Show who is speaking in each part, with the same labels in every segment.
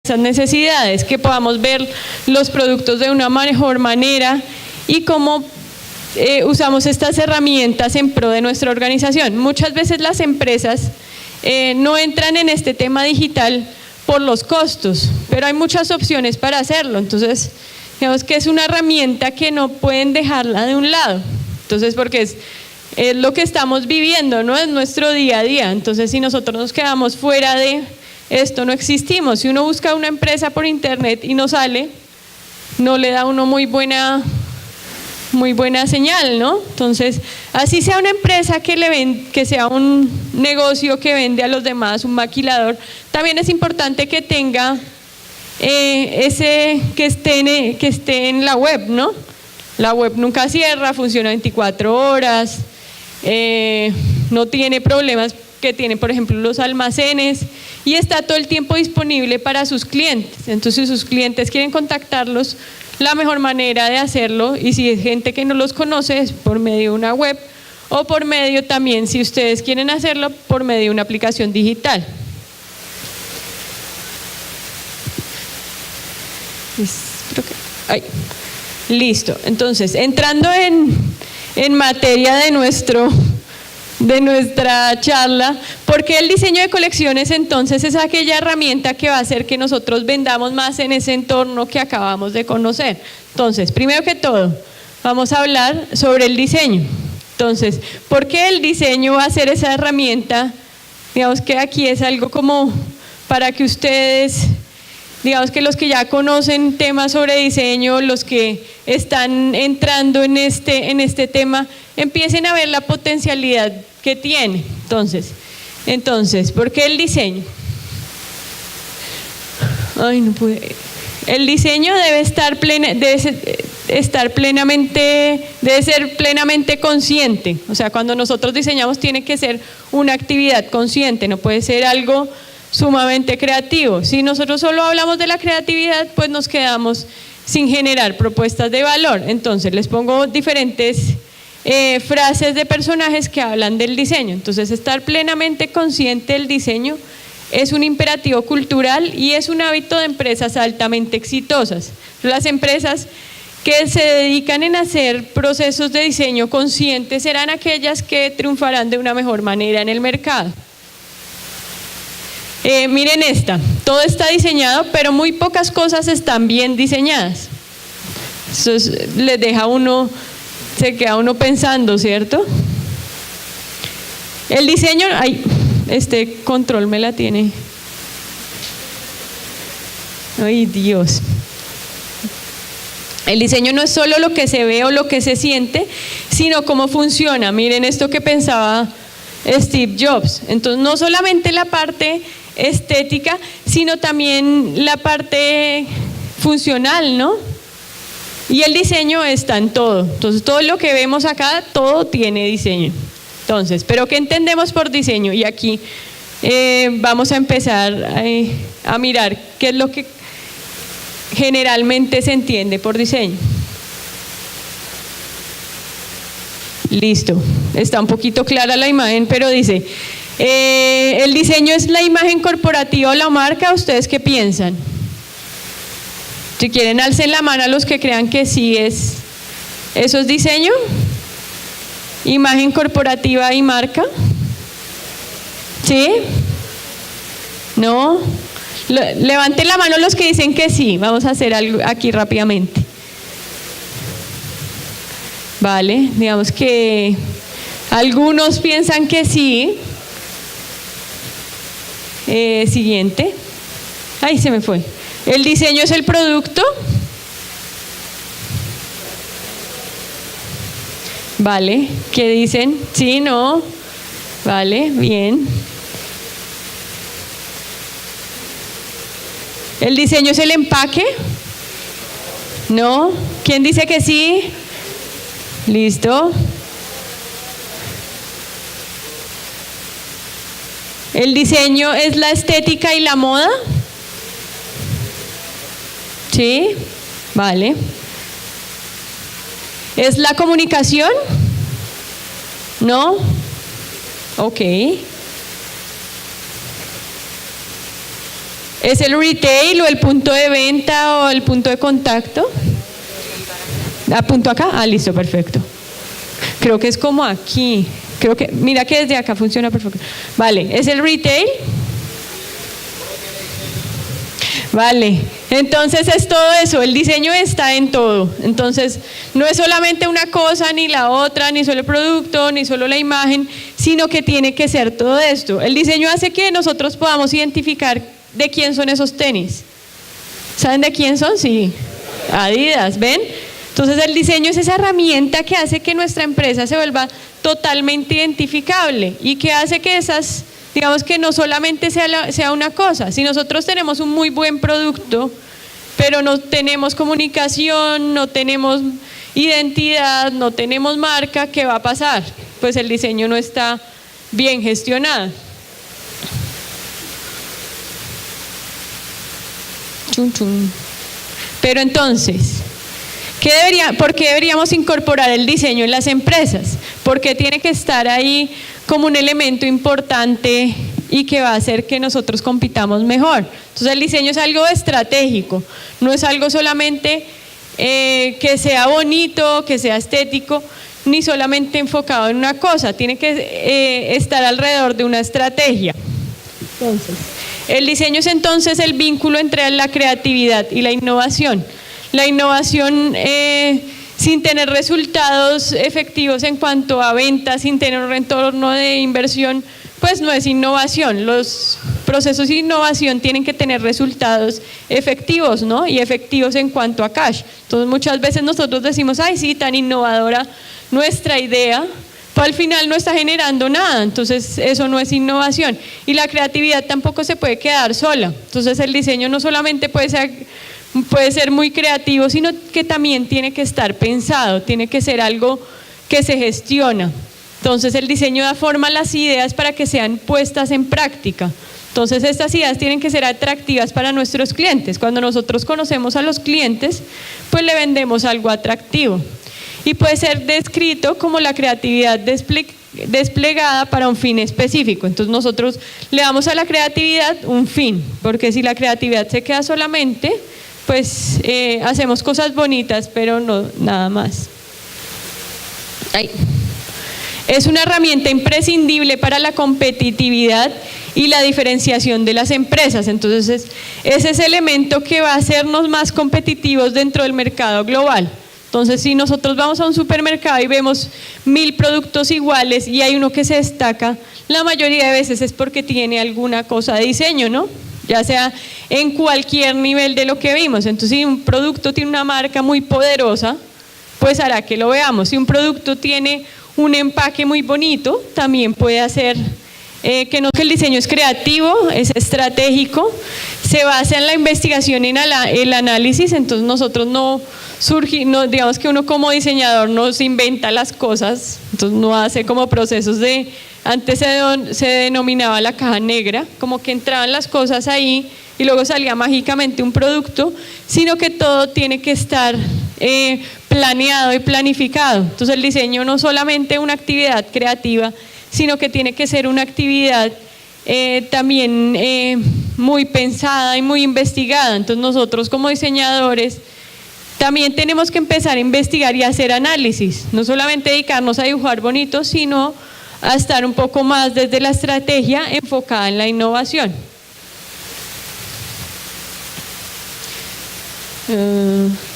Speaker 1: esas necesidades, que podamos ver los productos de una mejor manera y cómo usamos estas herramientas en pro de nuestra organización. Muchas veces las empresas no entran en este tema digital por los costos, pero hay muchas opciones para hacerlo. Entonces, digamos que es una herramienta que no pueden dejarla de un lado. Entonces, porque es lo que estamos viviendo, ¿no? Es nuestro día a día. Entonces, si nosotros nos quedamos fuera de esto, no existimos. Si uno busca una empresa por internet y no sale, no le da a uno muy buena señal, ¿no? Entonces, así sea una empresa que sea un negocio que vende a los demás, un maquilador, también es importante que tenga que esté en la web, ¿no? La web nunca cierra, funciona 24 horas, no tiene problemas que tienen, por ejemplo, los almacenes, y está todo el tiempo disponible para sus clientes. Entonces, si sus clientes quieren contactarlos, la mejor manera de hacerlo, y si es gente que no los conoce, es por medio de una web, o por medio también, si ustedes quieren hacerlo, por medio de una aplicación digital. Listo. Entonces, entrando en materia de nuestra charla, porque el diseño de colecciones entonces es aquella herramienta que va a hacer que nosotros vendamos más en ese entorno que acabamos de conocer. Entonces, primero que todo, vamos a hablar sobre el diseño. Entonces, ¿por qué el diseño va a ser esa herramienta? Digamos que aquí es algo como para que ustedes, digamos que los que ya conocen temas sobre diseño, los que están entrando en este tema, empiecen a ver la potencialidad que tiene. Entonces, ¿por qué el diseño? Ay, no pude. El diseño debe ser plenamente consciente. O sea, cuando nosotros diseñamos tiene que ser una actividad consciente, no puede ser algo sumamente creativo. Si nosotros solo hablamos de la creatividad, pues nos quedamos sin generar propuestas de valor. Entonces, les pongo diferentes frases de personajes que hablan del diseño. Entonces, estar plenamente consciente del diseño es un imperativo cultural y es un hábito de empresas altamente exitosas. Las empresas que se dedican en hacer procesos de diseño conscientes serán aquellas que triunfarán de una mejor manera en el mercado. Miren esta, todo está diseñado, pero muy pocas cosas están bien diseñadas. Eso les deja se queda uno pensando, ¿cierto? El diseño, este control me la tiene. Ay, Dios. El diseño no es solo lo que se ve o lo que se siente, sino cómo funciona. Miren esto que pensaba Steve Jobs. Entonces, no solamente la parte estética, sino también la parte funcional, ¿no? Y el diseño está en todo. Entonces, todo lo que vemos acá, todo tiene diseño. Entonces, ¿pero qué entendemos por diseño? Y aquí vamos a empezar a mirar qué es lo que generalmente se entiende por diseño. Listo, está un poquito clara la imagen, pero dice, ¿el diseño es la imagen corporativa o la marca? ¿Ustedes qué piensan? Si quieren, alcen la mano a los que crean que sí ¿eso es diseño? ¿Imagen corporativa y marca? ¿Sí? ¿No? Levanten la mano los que dicen que sí. Vamos a hacer algo aquí rápidamente. Vale, digamos que algunos piensan que sí. Siguiente. Ay, se me fue. ¿El diseño es el producto? Vale, ¿qué dicen? Sí, no. Vale, bien. ¿El diseño es el empaque? No. ¿Quién dice que sí? Listo. ¿El diseño es la estética y la moda? Sí, vale. ¿Es la comunicación? ¿No? Ok. ¿Es el retail o el punto de venta o el punto de contacto? ¿Apunto acá? Ah, listo, perfecto. Creo que es como aquí. Creo que, mira que desde acá funciona perfecto. Vale, ¿es el retail? Vale, entonces es todo eso, el diseño está en todo. Entonces no es solamente una cosa, ni la otra, ni solo el producto, ni solo la imagen, sino que tiene que ser todo esto. El diseño hace que nosotros podamos identificar de quién son esos tenis. ¿Saben de quién son? Sí, Adidas, ¿ven? Entonces el diseño es esa herramienta que hace que nuestra empresa se vuelva totalmente identificable y que hace que esas, digamos, que no solamente sea una cosa. Si nosotros tenemos un muy buen producto, pero no tenemos comunicación, no tenemos identidad, no tenemos marca, ¿qué va a pasar? Pues el diseño no está bien gestionado. Chun, chun. Pero entonces, ¿por qué deberíamos incorporar el diseño en las empresas? Porque tiene que estar ahí como un elemento importante y que va a hacer que nosotros compitamos mejor. Entonces el diseño es algo estratégico, no es algo solamente que sea bonito, que sea estético, ni solamente enfocado en una cosa, tiene que estar alrededor de una estrategia. Entonces, el diseño es entonces el vínculo entre la creatividad y la innovación. La innovación sin tener resultados efectivos en cuanto a ventas, sin tener un retorno de inversión, pues no es innovación. Los procesos de innovación tienen que tener resultados efectivos, ¿no? Y efectivos en cuanto a cash. Entonces muchas veces nosotros decimos, ay sí, tan innovadora nuestra idea, pero al final no está generando nada, entonces eso no es innovación. Y la creatividad tampoco se puede quedar sola. Entonces el diseño no solamente puede ser muy creativo, sino que también tiene que estar pensado, tiene que ser algo que se gestiona. Entonces el diseño da forma a las ideas para que sean puestas en práctica. Entonces estas ideas tienen que ser atractivas para nuestros clientes. Cuando nosotros conocemos a los clientes, pues le vendemos algo atractivo. Y puede ser descrito como la creatividad desplegada para un fin específico. Entonces nosotros le damos a la creatividad un fin, porque si la creatividad se queda solamente, pues hacemos cosas bonitas, pero no nada más. Ay. Es una herramienta imprescindible para la competitividad y la diferenciación de las empresas. Entonces es ese elemento que va a hacernos más competitivos dentro del mercado global. Entonces si nosotros vamos a un supermercado y vemos 1000 productos iguales y hay uno que se destaca, la mayoría de veces es porque tiene alguna cosa de diseño, ¿no? Ya sea en cualquier nivel de lo que vimos. Entonces si un producto tiene una marca muy poderosa, pues hará que lo veamos. Si un producto tiene un empaque muy bonito, también puede hacer que el diseño es creativo, es estratégico, se basa en la investigación y en el análisis. Entonces nosotros no digamos que uno como diseñador no se inventa las cosas, entonces no hace como procesos antes se denominaba la caja negra, como que entraban las cosas ahí y luego salía mágicamente un producto, sino que todo tiene que estar planeado y planificado. Entonces el diseño no solamente una actividad creativa, sino que tiene que ser una actividad también muy pensada y muy investigada. Entonces nosotros como diseñadores también tenemos que empezar a investigar y a hacer análisis, no solamente dedicarnos a dibujar bonito, sino a estar un poco más desde la estrategia enfocada en la innovación.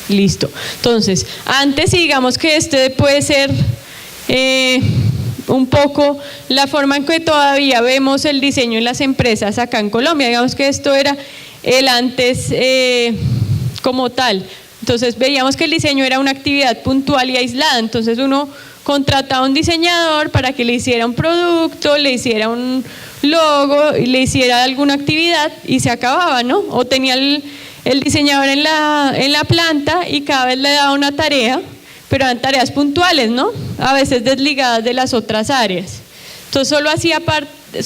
Speaker 1: Listo. Entonces, antes digamos que este puede ser un poco la forma en que todavía vemos el diseño en las empresas acá en Colombia. Digamos que esto era el antes como tal. Entonces veíamos que el diseño era una actividad puntual y aislada. Entonces uno contrataba a un diseñador para que le hiciera un producto, le hiciera un logo, y le hiciera alguna actividad y se acababa, ¿no? O tenía el diseñador en la planta y cada vez le daba una tarea, pero eran tareas puntuales, ¿no? A veces desligadas de las otras áreas. Entonces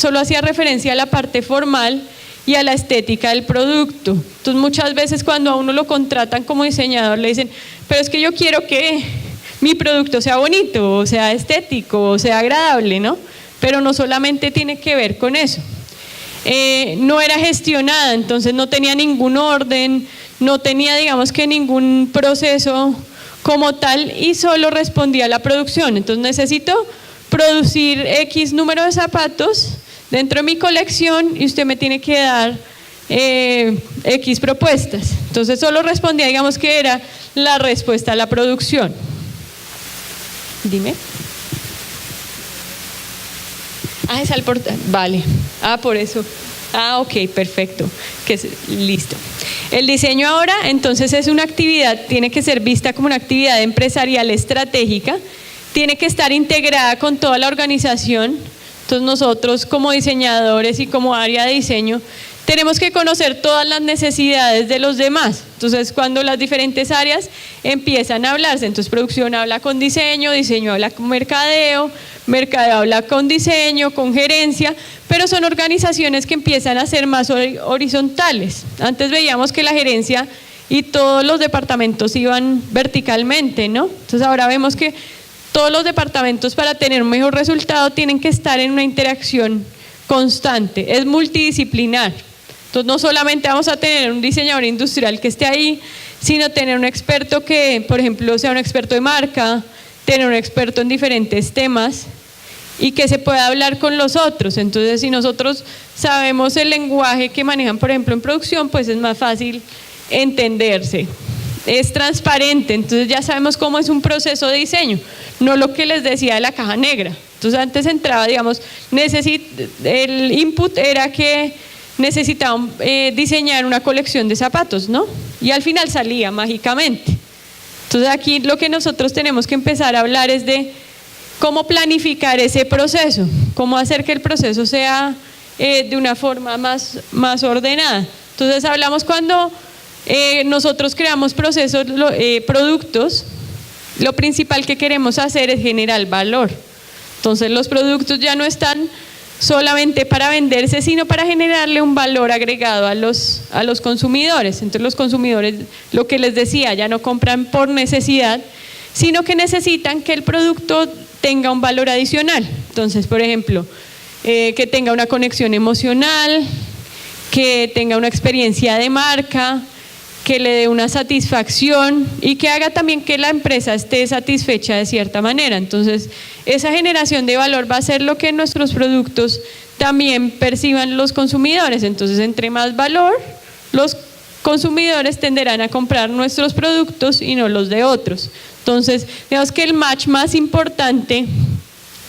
Speaker 1: solo hacía referencia a la parte formal y a la estética del producto. Entonces muchas veces cuando a uno lo contratan como diseñador le dicen, pero es que yo quiero que mi producto sea bonito, o sea estético, o sea agradable, ¿no? Pero no solamente tiene que ver con eso. no era gestionada, entonces no tenía ningún orden, no tenía, digamos que ningún proceso como tal y solo respondía a la producción. Entonces necesito producir X número de zapatos dentro de mi colección y usted me tiene que dar X propuestas. Entonces solo respondía, digamos que era la respuesta a la producción. Dime. Es al portal. Vale. Por eso. Ok, perfecto. Listo. El diseño ahora, entonces, es una actividad, tiene que ser vista como una actividad empresarial estratégica, tiene que estar integrada con toda la organización. Entonces nosotros como diseñadores y como área de diseño tenemos que conocer todas las necesidades de los demás. Entonces cuando las diferentes áreas empiezan a hablarse, entonces producción habla con diseño, diseño habla con mercadeo, mercadeo habla con diseño, con gerencia, pero son organizaciones que empiezan a ser más horizontales. Antes veíamos que la gerencia y todos los departamentos iban verticalmente, ¿no? Entonces ahora vemos que todos los departamentos para tener un mejor resultado tienen que estar en una interacción constante, es multidisciplinar. Entonces no solamente vamos a tener un diseñador industrial que esté ahí, sino tener un experto que, por ejemplo, sea un experto de marca, tener un experto en diferentes temas y que se pueda hablar con los otros. Entonces si nosotros sabemos el lenguaje que manejan, por ejemplo, en producción, pues es más fácil entenderse. Es transparente, entonces ya sabemos cómo es un proceso de diseño, no lo que les decía de la caja negra. Entonces antes entraba, digamos, el input era que necesitaban diseñar una colección de zapatos, ¿no? Y al final salía mágicamente. Entonces aquí lo que nosotros tenemos que empezar a hablar es de cómo planificar ese proceso, cómo hacer que el proceso sea de una forma más ordenada. Entonces hablamos cuando nosotros creamos procesos, productos, lo principal que queremos hacer es generar valor. Entonces los productos ya no están solamente para venderse, sino para generarle un valor agregado a los consumidores. Entonces los consumidores, lo que les decía, ya no compran por necesidad, sino que necesitan que el producto tenga un valor adicional. Entonces, por ejemplo, que tenga una conexión emocional, que tenga una experiencia de marca, que le dé una satisfacción y que haga también que la empresa esté satisfecha de cierta manera. Entonces, esa generación de valor va a ser lo que nuestros productos también perciban los consumidores. Entonces, entre más valor, los consumidores tenderán a comprar nuestros productos y no los de otros. Entonces, digamos que el match más importante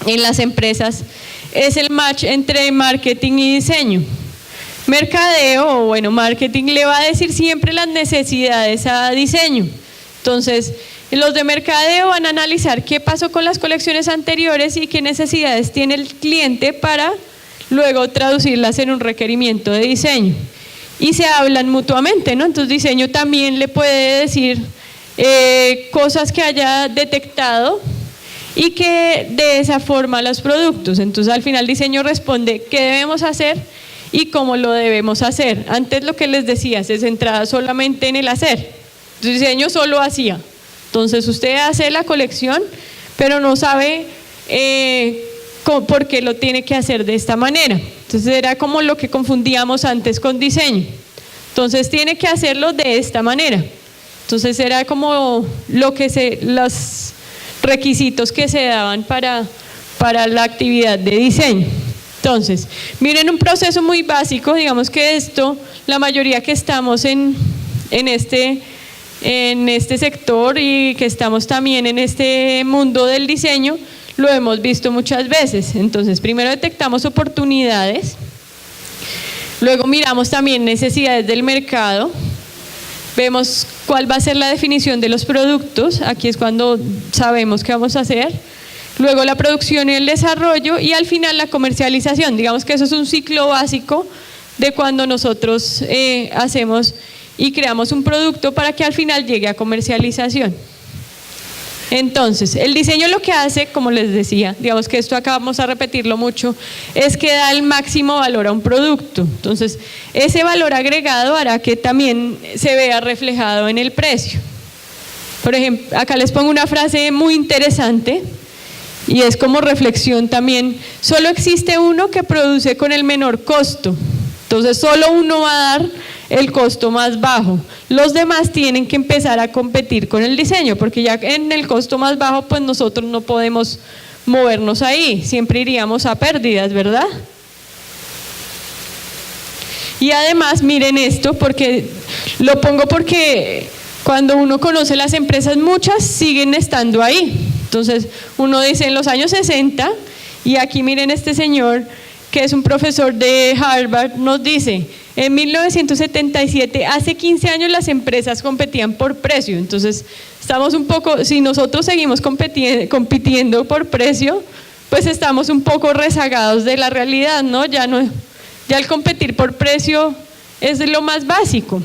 Speaker 1: en las empresas es el match entre marketing y diseño. Mercadeo, o bueno, marketing le va a decir siempre las necesidades a diseño. Entonces, los de mercadeo van a analizar qué pasó con las colecciones anteriores y qué necesidades tiene el cliente para luego traducirlas en un requerimiento de diseño. Y se hablan mutuamente, ¿no? Entonces, diseño también le puede decir cosas que haya detectado y que de esa forma los productos. Entonces, al final, diseño responde qué debemos hacer y cómo lo debemos hacer. Antes lo que les decía, se centraba solamente en el hacer. El diseño solo hacía. Entonces usted hace la colección, pero no sabe por qué lo tiene que hacer de esta manera. Entonces era como lo que confundíamos antes con diseño. Entonces tiene que hacerlo de esta manera. Entonces era como los requisitos que se daban para la actividad de diseño. Entonces, miren un proceso muy básico, digamos que esto, la mayoría que estamos en este sector y que estamos también en este mundo del diseño, lo hemos visto muchas veces. Entonces, primero detectamos oportunidades, luego miramos también necesidades del mercado, vemos cuál va a ser la definición de los productos, aquí es cuando sabemos qué vamos a hacer. Luego la producción y el desarrollo y al final la comercialización. Digamos que eso es un ciclo básico de cuando nosotros hacemos y creamos un producto para que al final llegue a comercialización. Entonces, el diseño lo que hace, como les decía, digamos que esto acá vamos a repetirlo mucho, es que da el máximo valor a un producto. Entonces, ese valor agregado hará que también se vea reflejado en el precio. Por ejemplo, acá les pongo una frase muy interesante. Y es como reflexión también, solo existe uno que produce con el menor costo Entonces solo uno va a dar el costo más bajo. Los demás tienen que empezar a competir con el diseño, porque ya en el costo más bajo pues nosotros no podemos movernos ahí, siempre iríamos a pérdidas, ¿verdad? Y además miren esto, porque lo pongo porque cuando uno conoce las empresas, muchas siguen estando ahí. Entonces uno dice en los años 60, y aquí miren este señor que es un profesor de Harvard, nos dice, en 1977, hace 15 años las empresas competían por precio. Entonces estamos un poco, si nosotros seguimos compitiendo por precio, pues estamos un poco rezagados de la realidad, ¿no? Ya el competir por precio es lo más básico.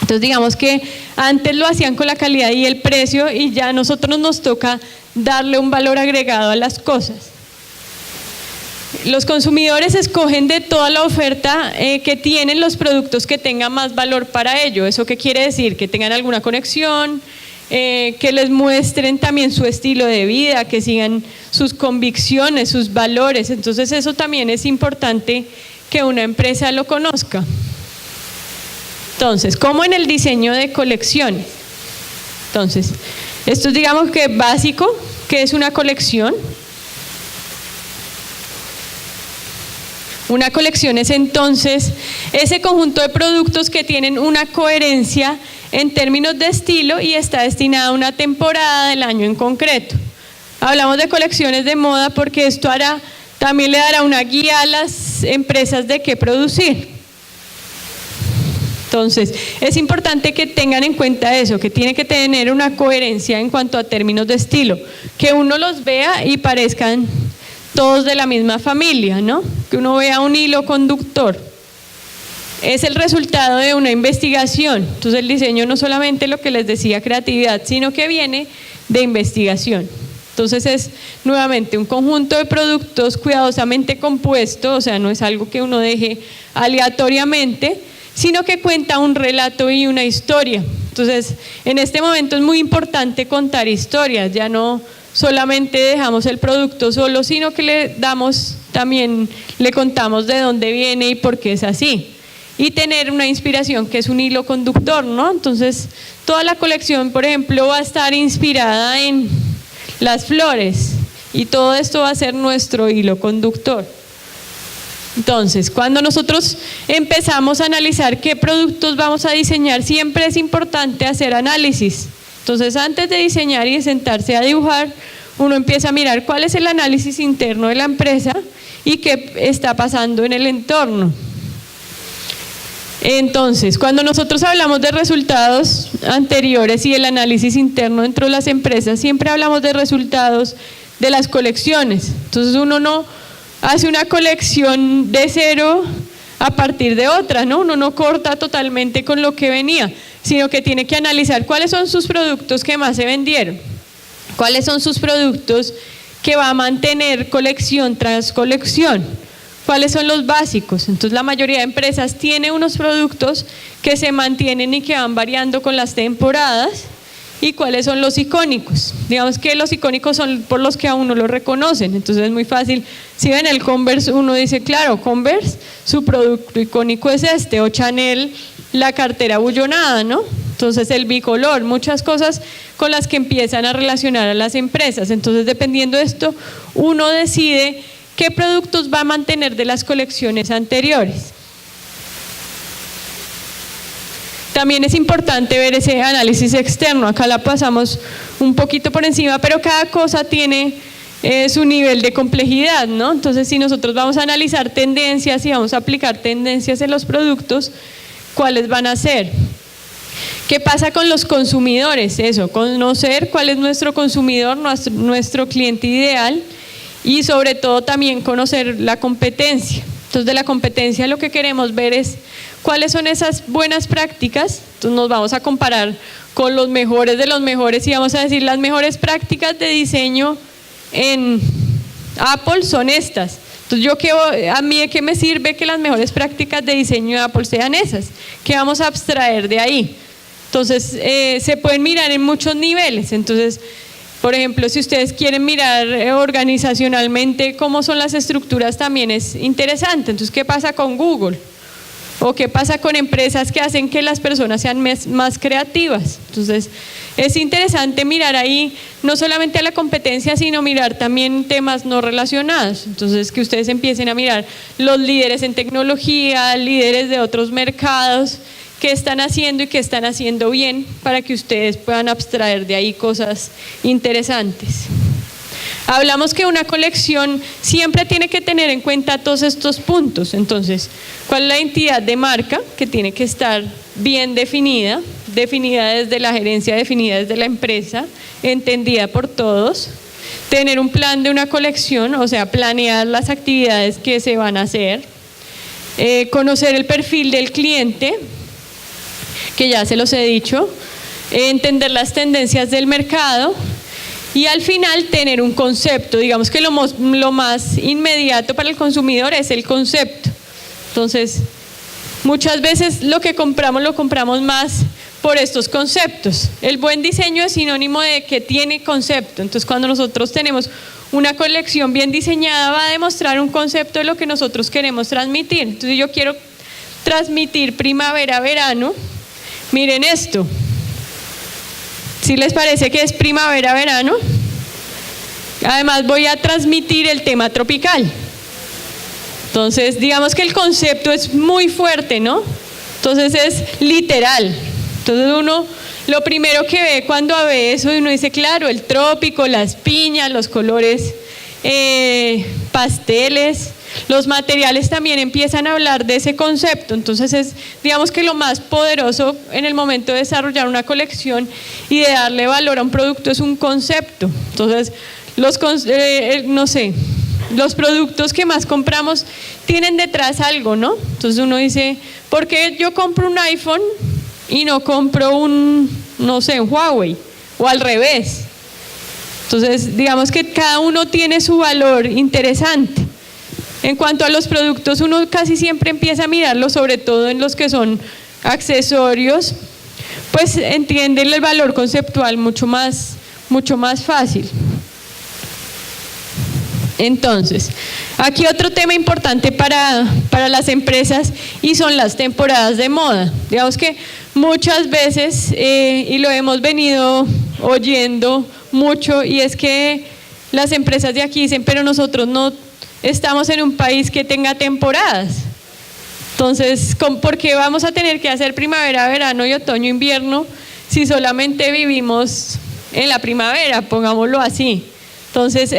Speaker 1: Entonces digamos que antes lo hacían con la calidad y el precio, y ya a nosotros nos toca darle un valor agregado a las cosas. Los consumidores escogen de toda la oferta que tienen los productos que tengan más valor para ello. ¿Eso qué quiere decir? Que tengan alguna conexión, que les muestren también su estilo de vida, que sigan sus convicciones, sus valores. Entonces eso también es importante que una empresa lo conozca. Entonces, ¿cómo en el diseño de colecciones? Entonces, esto es digamos que básico, que es una colección. Una colección es entonces ese conjunto de productos que tienen una coherencia en términos de estilo y está destinada a una temporada del año en concreto. Hablamos de colecciones de moda porque esto también le dará una guía a las empresas de qué producir. Entonces, es importante que tengan en cuenta eso, que tiene que tener una coherencia en cuanto a términos de estilo, que uno los vea y parezcan todos de la misma familia, ¿no? Que uno vea un hilo conductor. Es el resultado de una investigación. Entonces el diseño no solamente lo que les decía creatividad, sino que viene de investigación. Entonces es nuevamente un conjunto de productos cuidadosamente compuesto, o sea, no es algo que uno deje aleatoriamente, sino que cuenta un relato y una historia. Entonces en este momento es muy importante contar historias, ya no solamente dejamos el producto solo, sino que también le contamos de dónde viene y por qué es así. Y tener una inspiración que es un hilo conductor, ¿no? Entonces, toda la colección, por ejemplo, va a estar inspirada en las flores y todo esto va a ser nuestro hilo conductor. Entonces, cuando nosotros empezamos a analizar qué productos vamos a diseñar, siempre es importante hacer análisis. Entonces, antes de diseñar y de sentarse a dibujar, uno empieza a mirar cuál es el análisis interno de la empresa y qué está pasando en el entorno. Entonces, cuando nosotros hablamos de resultados anteriores y el análisis interno dentro de las empresas, siempre hablamos de resultados de las colecciones. Entonces, uno no hace una colección de cero a partir de otra, ¿no? Uno no corta totalmente con lo que venía, sino que tiene que analizar cuáles son sus productos que más se vendieron, cuáles son sus productos que va a mantener colección tras colección, cuáles son los básicos. Entonces la mayoría de empresas tiene unos productos que se mantienen y que van variando con las temporadas, y cuáles son los icónicos. Digamos que los icónicos son por los que a uno lo reconocen, entonces es muy fácil. Si ven el Converse, uno dice, claro, Converse, su producto icónico es este, o Chanel, la cartera bullonada, ¿no? Entonces el bicolor, muchas cosas con las que empiezan a relacionar a las empresas. Entonces dependiendo de esto, uno decide qué productos va a mantener de las colecciones anteriores. También es importante ver ese análisis externo, acá la pasamos un poquito por encima, pero cada cosa tiene su nivel de complejidad, ¿no? Entonces si nosotros vamos a analizar tendencias y vamos a aplicar tendencias en los productos, ¿cuáles van a ser? ¿Qué pasa con los consumidores? Eso, conocer cuál es nuestro consumidor, nuestro cliente ideal, y sobre todo también conocer la competencia. Entonces de la competencia lo que queremos ver es cuáles son esas buenas prácticas. Entonces nos vamos a comparar con los mejores de los mejores y vamos a decir las mejores prácticas de diseño en Apple son estas. Entonces a mí de qué me sirve que las mejores prácticas de diseño de Apple sean esas, ¿qué vamos a abstraer de ahí? Entonces se pueden mirar en muchos niveles. Entonces, por ejemplo, si ustedes quieren mirar organizacionalmente cómo son las estructuras, también es interesante. Entonces, ¿qué pasa con Google? ¿O qué pasa con empresas que hacen que las personas sean más creativas? Entonces, es interesante mirar ahí no solamente a la competencia, sino mirar también temas no relacionados. Entonces, que ustedes empiecen a mirar los líderes en tecnología, líderes de otros mercados, qué están haciendo y qué están haciendo bien para que ustedes puedan abstraer de ahí cosas interesantes. Hablamos que una colección siempre tiene que tener en cuenta todos estos puntos. Entonces, ¿cuál es la identidad de marca? Que tiene que estar bien definida desde la gerencia, definida desde la empresa, entendida por todos. Tener un plan de una colección, o sea, planear las actividades que se van a hacer. Conocer el perfil del cliente, que ya se los he dicho. Entender las tendencias del mercado. Y al final tener un concepto. Digamos que lo más inmediato para el consumidor es el concepto. Entonces, muchas veces lo compramos más por estos conceptos. El buen diseño es sinónimo de que tiene concepto. Entonces, cuando nosotros tenemos una colección bien diseñada, va a demostrar un concepto de lo que nosotros queremos transmitir. Entonces, yo quiero transmitir primavera-verano. Miren esto. ¿Sí les parece que es primavera-verano? Además voy a transmitir el tema tropical. Entonces, digamos que el concepto es muy fuerte, ¿no? Entonces es literal. Entonces uno, lo primero que ve cuando ve eso, uno dice, claro, el trópico, las piñas, los colores pasteles, los materiales también empiezan a hablar de ese concepto. Entonces es, digamos que lo más poderoso en el momento de desarrollar una colección y de darle valor a un producto es un concepto. Entonces, los productos que más compramos tienen detrás algo, ¿no? Entonces uno dice, ¿por qué yo compro un iPhone y no compro un Huawei? O al revés. Entonces, digamos que cada uno tiene su valor interesante. En cuanto a los productos, uno casi siempre empieza a mirarlo, sobre todo en los que son accesorios, pues entienden el valor conceptual mucho más fácil. Entonces, aquí otro tema importante para las empresas y son las temporadas de moda. Digamos que muchas veces, y lo hemos venido oyendo mucho, y es que las empresas de aquí dicen, pero nosotros no estamos en un país que tenga temporadas. Entonces, ¿por qué vamos a tener que hacer primavera, verano y otoño, invierno si solamente vivimos en la primavera? Pongámoslo así. Entonces,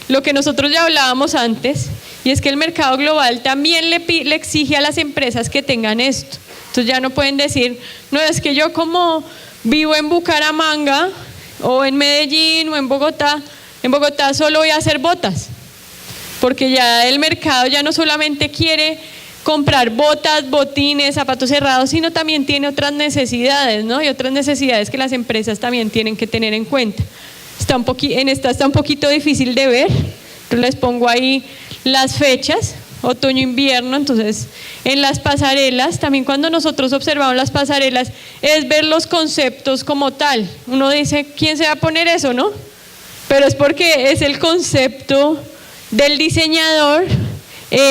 Speaker 1: lo que nosotros ya hablábamos antes, y es que el mercado global también le exige a las empresas que tengan esto. Entonces ya no pueden decir, no, es que yo como vivo en Bucaramanga o en Medellín o en Bogotá solo voy a hacer botas, porque ya el mercado ya no solamente quiere comprar botas, botines, zapatos cerrados, sino también tiene otras necesidades, ¿no? Y otras necesidades que las empresas también tienen que tener en cuenta. En esta está un poquito difícil de ver, pero les pongo ahí las fechas, otoño, invierno. Entonces, en las pasarelas, también cuando nosotros observamos las pasarelas, es ver los conceptos como tal. Uno dice, ¿quién se va a poner eso, no? Pero es porque es el concepto del diseñador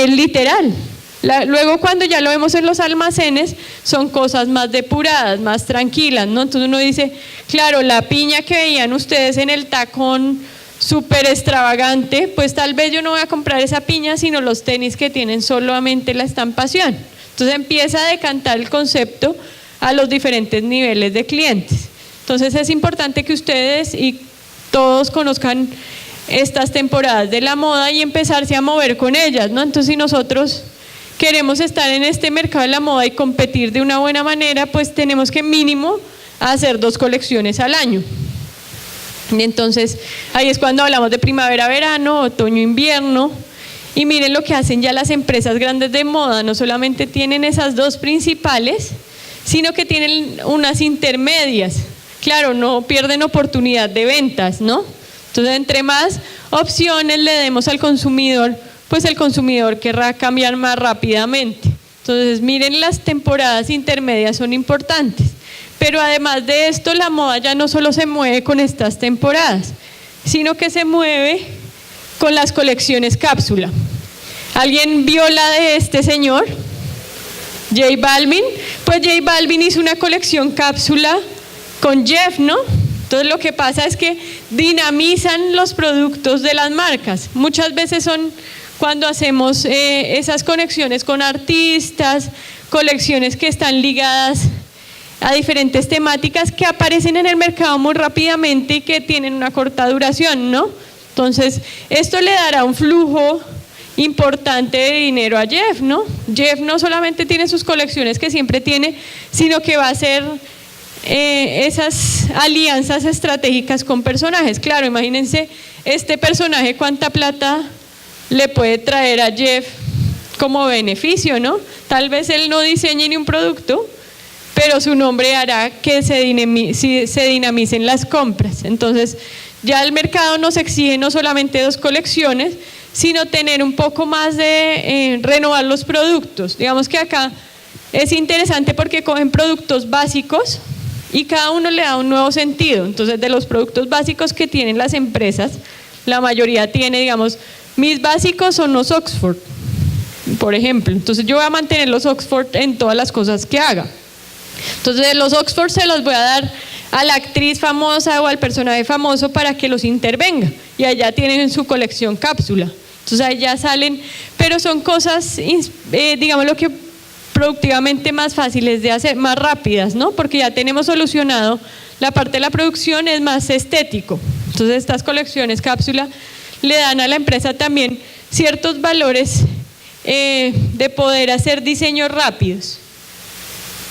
Speaker 1: literal. Luego cuando ya lo vemos en los almacenes son cosas más depuradas, más tranquilas, ¿no? Entonces uno dice, claro, la piña que veían ustedes en el tacón súper extravagante, pues tal vez yo no voy a comprar esa piña, sino los tenis que tienen solamente la estampación. Entonces empieza a decantar el concepto a los diferentes niveles de clientes. Entonces es importante que ustedes y todos conozcan estas temporadas de la moda y empezarse a mover con ellas, ¿no? Entonces si nosotros queremos estar en este mercado de la moda y competir de una buena manera, pues tenemos que mínimo hacer 2 colecciones al año. Y entonces ahí es cuando hablamos de primavera, verano, otoño, invierno. Y miren lo que hacen ya las empresas grandes de moda, no solamente tienen esas 2 principales, sino que tienen unas intermedias. Claro, no pierden oportunidad de ventas, ¿no? Entonces, entre más opciones le demos al consumidor, pues el consumidor querrá cambiar más rápidamente. Entonces, miren, las temporadas intermedias son importantes. Pero además de esto, la moda ya no solo se mueve con estas temporadas, sino que se mueve con las colecciones cápsula. ¿Alguien vio la de este señor? J Balvin, pues J Balvin hizo una colección cápsula con Jeff, ¿no? Entonces lo que pasa es que dinamizan los productos de las marcas. Muchas veces son cuando hacemos esas conexiones con artistas, colecciones que están ligadas a diferentes temáticas que aparecen en el mercado muy rápidamente y que tienen una corta duración, ¿no? Entonces, esto le dará un flujo importante de dinero a Jeff, ¿no? Jeff no solamente tiene sus colecciones que siempre tiene, sino que va a hacer esas alianzas estratégicas con personajes. Claro, imagínense este personaje cuánta plata le puede traer a Jeff como beneficio, ¿no? Tal vez él no diseñe ni un producto, pero su nombre hará que se dinamicen las compras. Entonces, ya el mercado nos exige no solamente 2 colecciones, sino tener un poco más de renovar los productos. Digamos que acá es interesante porque cogen productos básicos y cada uno le da un nuevo sentido. Entonces, de los productos básicos que tienen las empresas, la mayoría tiene, digamos, mis básicos son los Oxford, por ejemplo. Entonces, yo voy a mantener los Oxford en todas las cosas que haga. Entonces, los Oxford se los voy a dar a la actriz famosa o al personaje famoso para que los intervenga. Y allá tienen en su colección cápsula. Entonces, allá salen, pero son cosas, digamos, lo que productivamente más fáciles de hacer, más rápidas, ¿no? Porque ya tenemos solucionado la parte de la producción, es más estético. Entonces, estas colecciones cápsula le dan a la empresa también ciertos valores de poder hacer diseños rápidos.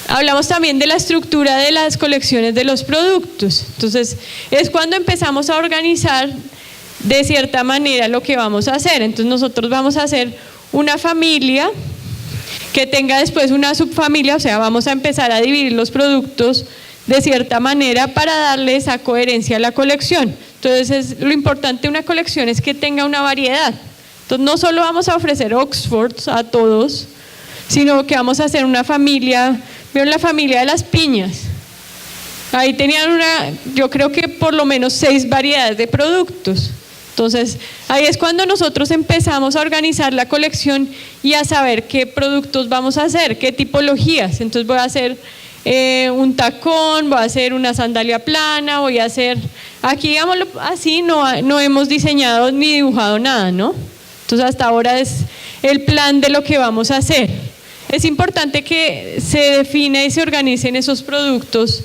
Speaker 1: Hablamos también de la estructura de las colecciones de los productos. Entonces, es cuando empezamos a organizar de cierta manera lo que vamos a hacer. Entonces, nosotros vamos a hacer una familia que tenga después una subfamilia, o sea, vamos a empezar a dividir los productos de cierta manera para darle esa coherencia a la colección. Entonces, lo importante de una colección es que tenga una variedad. Entonces, no solo vamos a ofrecer Oxfords a todos, sino que vamos a hacer una familia. ¿Vieron la familia de las piñas? Ahí tenían yo creo que por lo menos 6 variedades de productos. Entonces, ahí es cuando nosotros empezamos a organizar la colección y a saber qué productos vamos a hacer, qué tipologías. Entonces, voy a hacer un tacón, voy a hacer una sandalia plana, voy a hacer, aquí digámoslo así, no hemos diseñado ni dibujado nada, ¿no? Entonces, hasta ahora es el plan de lo que vamos a hacer. Es importante que se define y se organicen esos productos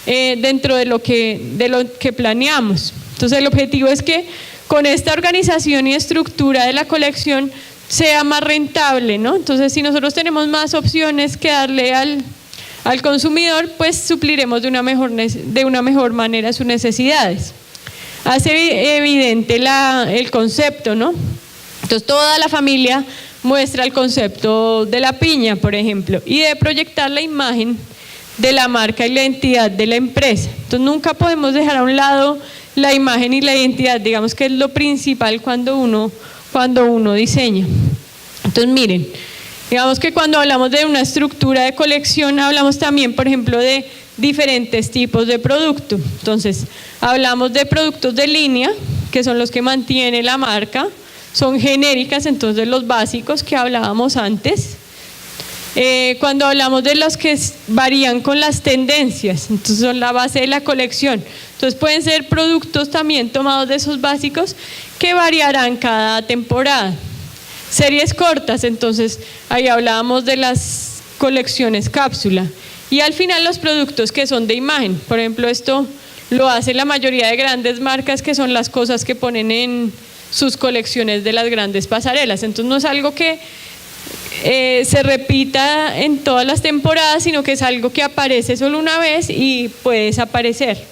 Speaker 1: dentro de lo que planeamos. Entonces, el objetivo es que con esta organización y estructura de la colección sea más rentable, ¿no? Entonces, si nosotros tenemos más opciones que darle al consumidor, pues supliremos de una mejor manera sus necesidades. Hace evidente el concepto, ¿no? Entonces, toda la familia muestra el concepto de la piña, por ejemplo, y de proyectar la imagen de la marca y la identidad de la empresa. Entonces, nunca podemos dejar a un lado la imagen y la identidad, digamos que es lo principal cuando uno diseña. Entonces, miren, digamos que cuando hablamos de una estructura de colección, hablamos también, por ejemplo, de diferentes tipos de producto. Entonces, hablamos de productos de línea, que son los que mantiene la marca, son genéricas, entonces los básicos que hablábamos antes. Cuando hablamos de los que varían con las tendencias, entonces son la base de la colección. Entonces pueden ser productos también tomados de esos básicos que variarán cada temporada. Series cortas, entonces ahí hablábamos de las colecciones cápsula. Y al final los productos que son de imagen, por ejemplo, esto lo hace la mayoría de grandes marcas, que son las cosas que ponen en sus colecciones de las grandes pasarelas. Entonces no es algo que se repita en todas las temporadas, sino que es algo que aparece solo una vez y puede desaparecer.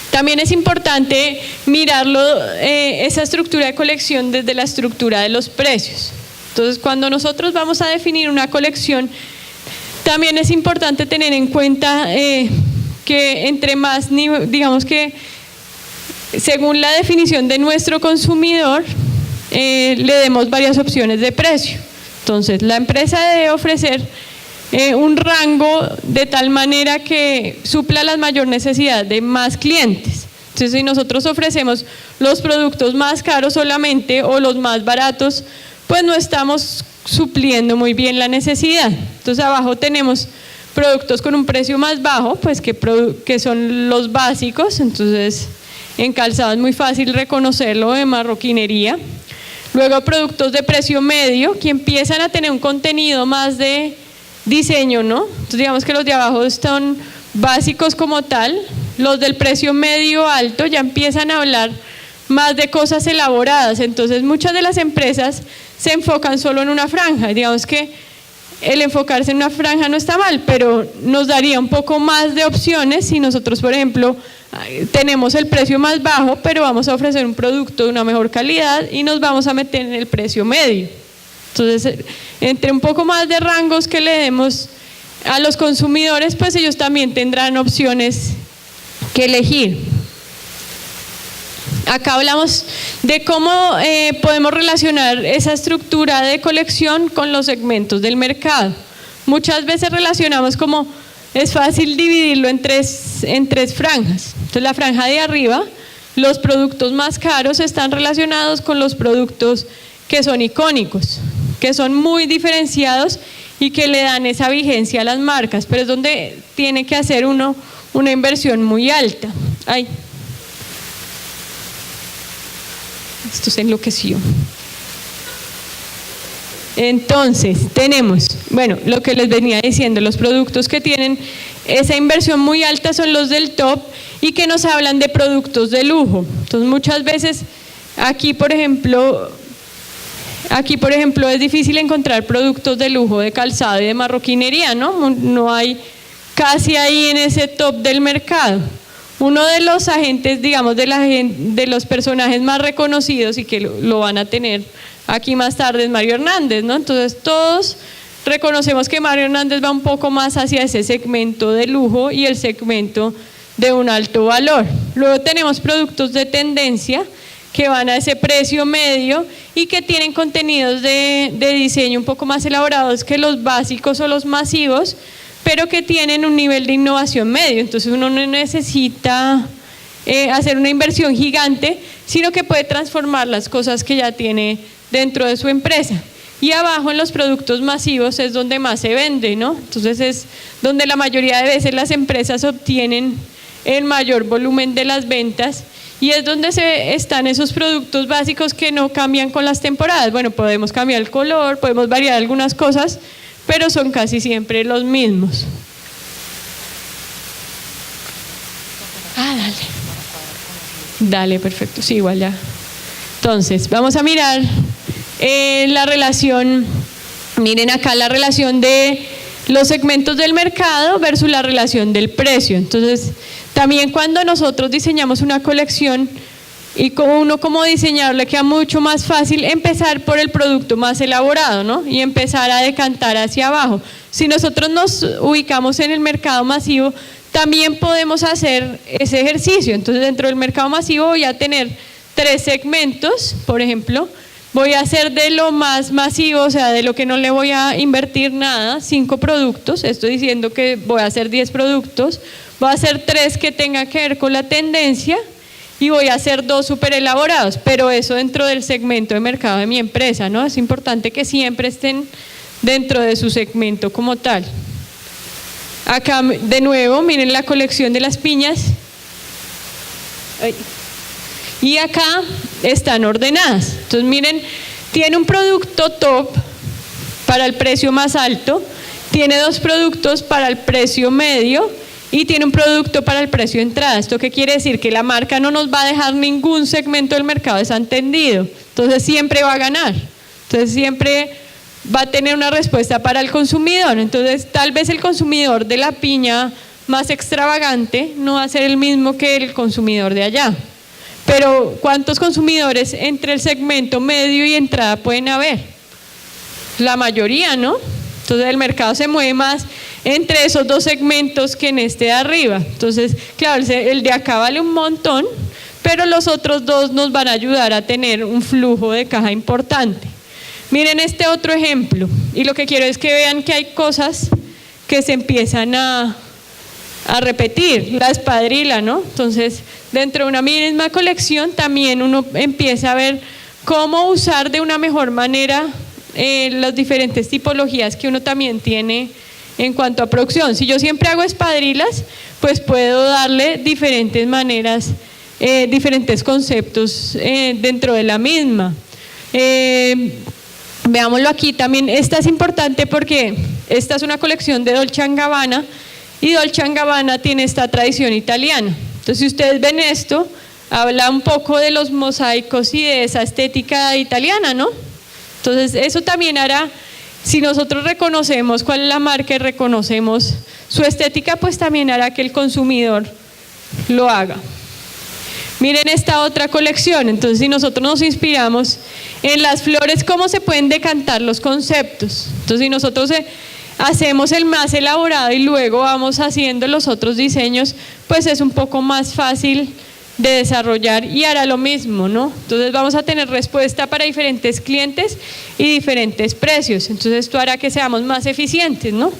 Speaker 1: También es importante mirarlo, esa estructura de colección, desde la estructura de los precios. Entonces, cuando nosotros vamos a definir una colección, también es importante tener en cuenta que entre más, digamos que según la definición de nuestro consumidor, le demos varias opciones de precio. Entonces, la empresa debe ofrecer un rango de tal manera que supla las mayor necesidad de más clientes. Entonces, si nosotros ofrecemos los productos más caros solamente o los más baratos, pues no estamos supliendo muy bien la necesidad. Entonces abajo tenemos productos con un precio más bajo, pues que son los básicos. Entonces en calzado es muy fácil reconocerlo, de marroquinería. Luego productos de precio medio, que empiezan a tener un contenido más de diseño, ¿no? Entonces digamos que los de abajo son básicos como tal. Los del precio medio alto ya empiezan a hablar más de cosas elaboradas. Entonces muchas de las empresas se enfocan solo en una franja. Digamos que el enfocarse en una franja no está mal, pero nos daría un poco más de opciones si nosotros, por ejemplo, tenemos el precio más bajo, pero vamos a ofrecer un producto de una mejor calidad y nos vamos a meter en el precio medio. Entonces, entre un poco más de rangos que le demos a los consumidores, pues ellos también tendrán opciones que elegir. Acá hablamos de cómo podemos relacionar esa estructura de colección con los segmentos del mercado. Muchas veces relacionamos como es fácil dividirlo en tres franjas. Entonces la franja de arriba, los productos más caros están relacionados con los productos que son icónicos, que son muy diferenciados y que le dan esa vigencia a las marcas, pero es donde tiene que hacer uno una inversión muy alta. Ay, esto se enloqueció. Entonces, tenemos, bueno, lo que les venía diciendo, los productos que tienen esa inversión muy alta son los del top y que nos hablan de productos de lujo. Entonces, muchas veces aquí, por ejemplo, es difícil encontrar productos de lujo de calzado y de marroquinería, ¿no? No hay casi ahí en ese top del mercado. Uno de los agentes, digamos, de los personajes más reconocidos y que lo van a tener aquí más tarde es Mario Hernández, ¿no? Entonces todos reconocemos que Mario Hernández va un poco más hacia ese segmento de lujo y el segmento de un alto valor. Luego tenemos productos de tendencia que van a ese precio medio y que tienen contenidos de diseño un poco más elaborados que los básicos o los masivos, pero que tienen un nivel de innovación medio. Entonces uno no necesita hacer una inversión gigante, sino que puede transformar las cosas que ya tiene dentro de su empresa. Y abajo en los productos masivos es donde más se vende, ¿no? Entonces es donde la mayoría de veces las empresas obtienen el mayor volumen de las ventas y es donde están esos productos básicos que no cambian con las temporadas. Bueno, podemos cambiar el color, podemos variar algunas cosas, pero son casi siempre los mismos. Dale. Dale, perfecto. Sí, igual ya. Entonces, vamos a mirar la relación, miren acá la relación de los segmentos del mercado versus la relación del precio. Entonces, también cuando nosotros diseñamos una colección y uno como diseñador le queda mucho más fácil empezar por el producto más elaborado, ¿no? Y empezar a decantar hacia abajo. Si nosotros nos ubicamos en el mercado masivo, también podemos hacer ese ejercicio. Entonces, dentro del mercado masivo voy a tener 3 segmentos, por ejemplo. Voy a hacer de lo más masivo, o sea, de lo que no le voy a invertir nada, 5 productos. Estoy diciendo que voy a hacer 10 productos. Voy a hacer 3 que tengan que ver con la tendencia y voy a hacer 2 súper elaborados, pero eso dentro del segmento de mercado de mi empresa, ¿no? Es importante que siempre estén dentro de su segmento como tal. Acá de nuevo, miren la colección de las piñas. Ay. Y acá están ordenadas. Entonces miren, tiene un producto top para el precio más alto, tiene 2 productos para el precio medio y tiene un producto para el precio de entrada. ¿Esto qué quiere decir? Que la marca no nos va a dejar ningún segmento del mercado desatendido. Entonces siempre va a ganar. Entonces siempre va a tener una respuesta para el consumidor. Entonces tal vez el consumidor de la piña más extravagante no va a ser el mismo que el consumidor de allá. Pero ¿cuántos consumidores entre el segmento medio y entrada pueden haber? La mayoría, ¿no? Entonces el mercado se mueve más entre esos 2 segmentos que en este de arriba. Entonces, claro, el de acá vale un montón, pero los otros 2 nos van a ayudar a tener un flujo de caja importante. Miren este otro ejemplo, y lo que quiero es que vean que hay cosas que se empiezan a repetir. La espadrila, ¿no? Entonces, dentro de una misma colección también uno empieza a ver cómo usar de una mejor manera las diferentes tipologías que uno también tiene en cuanto a producción. Si yo siempre hago espadrilas, pues puedo darle diferentes maneras, diferentes conceptos dentro de la misma. Veámoslo aquí también. Esta es importante porque esta es una colección de Dolce & Gabbana y Dolce & Gabbana tiene esta tradición italiana. Entonces, si ustedes ven esto, habla un poco de los mosaicos y de esa estética italiana, ¿no? Entonces, eso también hará, si nosotros reconocemos cuál es la marca y reconocemos su estética, pues también hará que el consumidor lo haga. Miren esta otra colección. Entonces, si nosotros nos inspiramos en las flores, ¿cómo se pueden decantar los conceptos? Entonces, si nosotros hacemos el más elaborado y luego vamos haciendo los otros diseños, pues es un poco más fácil de desarrollar y hará lo mismo, ¿no? Entonces vamos a tener respuesta para diferentes clientes y diferentes precios. Entonces esto hará que seamos más eficientes, ¿no?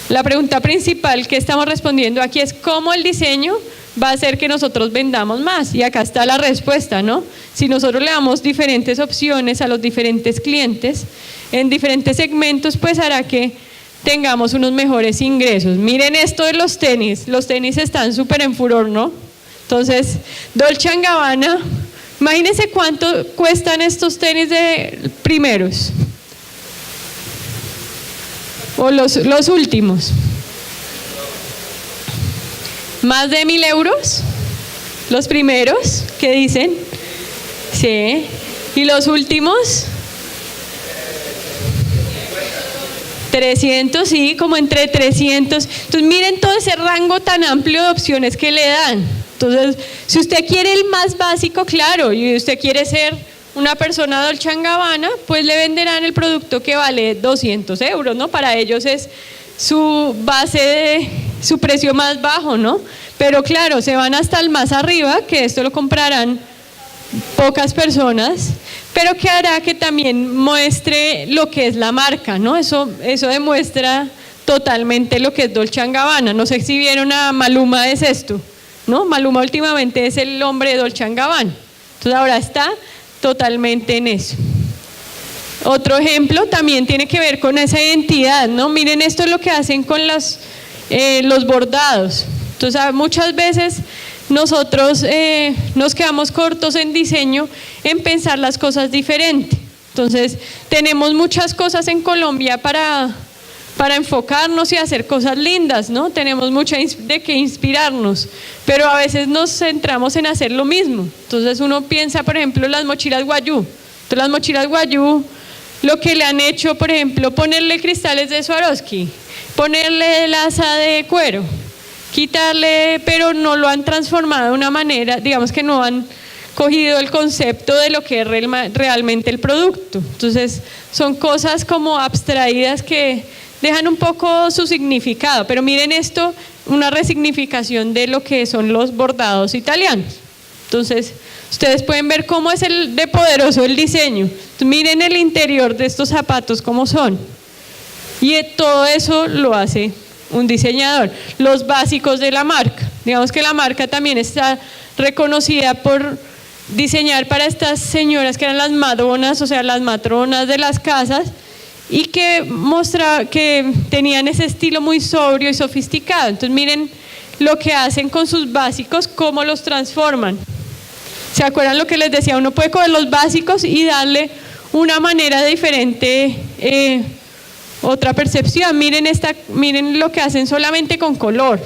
Speaker 1: La pregunta principal que estamos respondiendo aquí es ¿cómo el diseño va a hacer que nosotros vendamos más? Y acá está la respuesta, ¿no? Si nosotros le damos diferentes opciones a los diferentes clientes en diferentes segmentos, pues hará que tengamos unos mejores ingresos. Miren esto de los tenis están súper en furor, ¿no? Entonces, Dolce & Gabbana, imagínense cuánto cuestan estos tenis de primeros, o los últimos. ¿Más de 1.000 euros? Los primeros, ¿qué dicen? Sí. ¿Y los últimos? 300, sí, como entre 300. Entonces miren todo ese rango tan amplio de opciones que le dan. Entonces, si usted quiere el más básico, claro, y usted quiere ser una persona Dolce & Gabbana, pues le venderán el producto que vale 200 euros, ¿no? Para ellos es su base, su precio más bajo, ¿no? Pero claro, se van hasta el más arriba, que esto lo comprarán pocas personas, pero que hará que también muestre lo que es la marca, ¿no? Eso demuestra totalmente lo que es Dolce & Gabbana. No sé si vieron a Maluma, es esto, ¿no? Maluma últimamente es el hombre de Dolce & Gabbana. Entonces ahora está totalmente en eso. Otro ejemplo también tiene que ver con esa identidad, ¿no? Miren, esto es lo que hacen con los bordados. Entonces muchas veces nosotros nos quedamos cortos en diseño, en pensar las cosas diferente. Entonces tenemos muchas cosas en Colombia para enfocarnos y hacer cosas lindas, ¿no? Tenemos mucho de qué inspirarnos, pero a veces nos centramos en hacer lo mismo. Entonces uno piensa, por ejemplo, en las mochilas Guayú. Entonces las mochilas Guayú, lo que le han hecho, por ejemplo, ponerle cristales de Swarovski, ponerle el asa de cuero, quitarle, pero no lo han transformado de una manera, digamos que no han cogido el concepto de lo que es realmente el producto. Entonces son cosas como abstraídas que dejan un poco su significado, pero miren esto, una resignificación de lo que son los bordados italianos. Entonces ustedes pueden ver cómo es de poderoso el diseño. Entonces, miren el interior de estos zapatos cómo son, y todo eso lo hace un diseñador. Los básicos de la marca, digamos que la marca también está reconocida por diseñar para estas señoras que eran las madonas, o sea, las matronas de las casas, y que tenían ese estilo muy sobrio y sofisticado. Entonces miren lo que hacen con sus básicos, cómo los transforman. ¿Se acuerdan lo que les decía? Uno puede coger los básicos y darle una manera diferente, otra percepción. Miren lo que hacen solamente con color,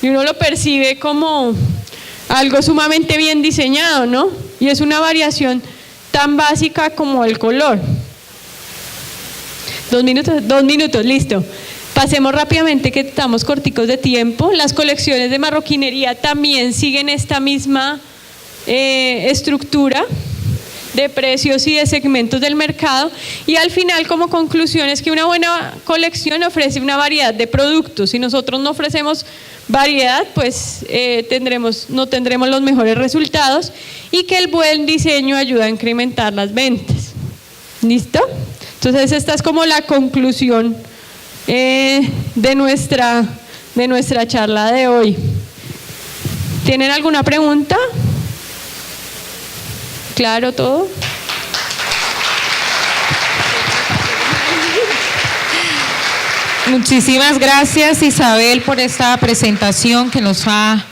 Speaker 1: y uno lo percibe como algo sumamente bien diseñado, ¿no? Y es una variación tan básica como el color. 2 minutos, listo. Pasemos rápidamente que estamos corticos de tiempo. Las colecciones de marroquinería también siguen esta misma estructura de precios y de segmentos del mercado, y al final, como conclusión, es que una buena colección ofrece una variedad de productos. Si nosotros no ofrecemos variedad, pues no tendremos los mejores resultados, y que el buen diseño ayuda a incrementar las ventas. ¿Listo? Entonces esta es como la conclusión de nuestra charla de hoy. ¿Tienen alguna pregunta? ¿Claro todo?
Speaker 2: Muchísimas gracias, Isabel, por esta presentación que nos ha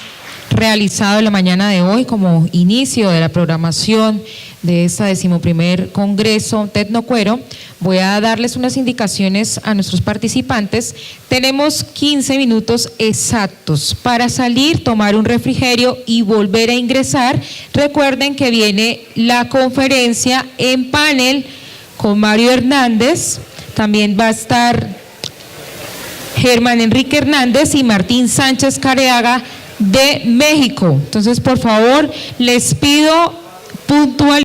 Speaker 2: realizado en la mañana de hoy como inicio de la programación de este 11º Congreso Tecnocuero. Voy a darles unas indicaciones a nuestros participantes. Tenemos 15 minutos exactos para salir, tomar un refrigerio y volver a ingresar. Recuerden que viene la conferencia en panel con Mario Hernández. También va a estar Germán Enrique Hernández y Martín Sánchez Careaga de México. Entonces, por favor, les pido puntual.